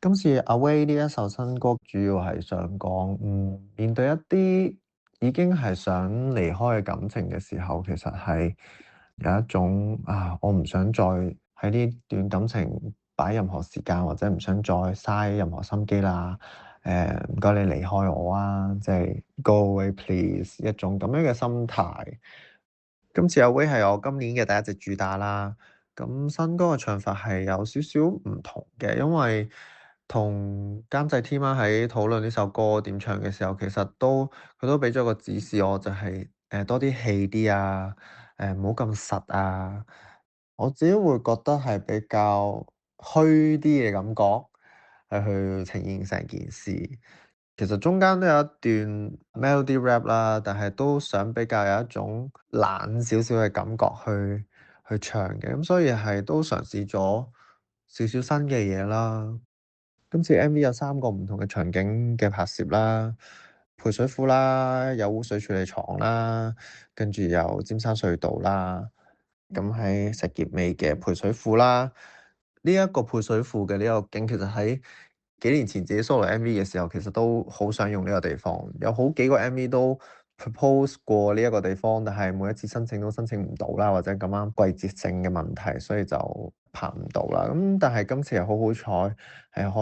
今次阿威呢一首新歌主要係想講，面對一啲已經係想離開嘅感情嘅時候，其實係有一種我唔想再喺呢段感情擺任何時間，或者唔想再嘥任何心機啦。唔該你離開我啊，即係 go away please 一種咁樣嘅心態。今次阿威係我今年嘅第一隻主打啦。咁新歌嘅唱法係有少少唔同嘅，因為同監製 team 喺討論呢首歌點唱嘅時候，其實佢都俾咗個指示我，就係多啲氣啲啊，唔好咁實啊。我自己會覺得係比較虛啲嘅感覺，係去呈現成件事。其實中間都有一段 melody rap 啦，但係都想比較有一種冷少少嘅感覺去唱嘅，咁所以係都嘗試咗少少新嘅嘢啦。今次 MV 有3個唔同嘅場景嘅拍攝啦，配水庫啦，有污水處理廠啦，跟住有尖山隧道啦。咁喺石硤尾嘅配水庫啦，呢一個配水庫嘅呢個景，其實喺幾年前自己 solo MV 嘅時候，其實都好想用呢個地方，有好幾個 MV 都 propose 過呢一個地方，但係每一次申請都申請唔到啦，或者咁啱季節性嘅問題，所以就拍唔到啦。咁但係今次又好好彩，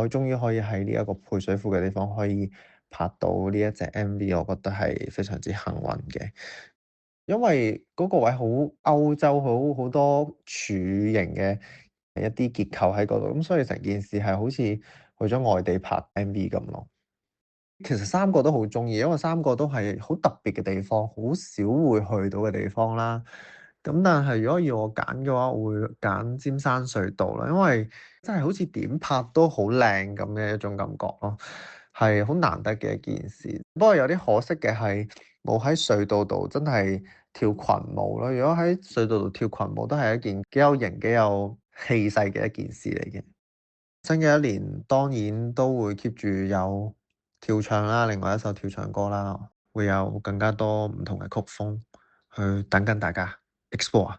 終於可以喺呢一個配水庫嘅地方可以拍到呢一隻 MV，我覺得係非常之幸運嘅。因為嗰個位好歐洲，好多柱形嘅一啲結構喺嗰度，咁所以成件事係好似去咗外地拍 MV 咁咯。其實三個都好鍾意，因為三個都係好特別嘅地方，好少會去到嘅地方啦。咁但係如果要我揀嘅話，我會揀尖山隧道啦，因為真係好似點拍都好靚咁嘅一種感覺咯，係好難得嘅一件事。不過有啲可惜嘅係冇喺隧道度真係跳群舞咯。如果喺隧道度跳群舞，都係一件幾有型、幾有氣勢嘅一件事嚟嘅。新嘅一年當然都會 keep 住有跳唱啦，另外一首跳唱歌啦，會有更加多唔同嘅曲風去等緊大家 explore。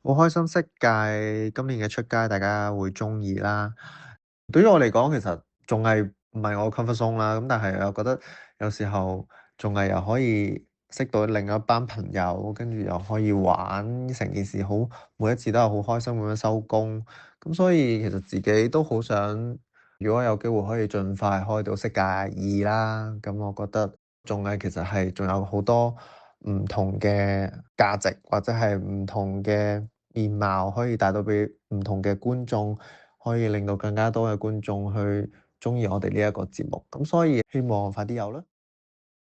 好開心識界今年嘅出街，大家會鍾意啦。對於我嚟講，其實仲係唔係我 comfort zone 啦，咁但係我覺得有時候仲係又可以識到另一班朋友，跟住又可以玩，成件事好，每一次都係好開心咁樣收工。咁所以其實自己都好想，如果有機會可以盡快開到色戒二啦，咁我覺得仲係其實係仲有好多唔同嘅價值，或者係唔同嘅面貌可以帶到俾唔同嘅觀眾，可以令到更加多嘅觀眾去鍾意我哋呢一個節目。咁所以希望快啲有啦。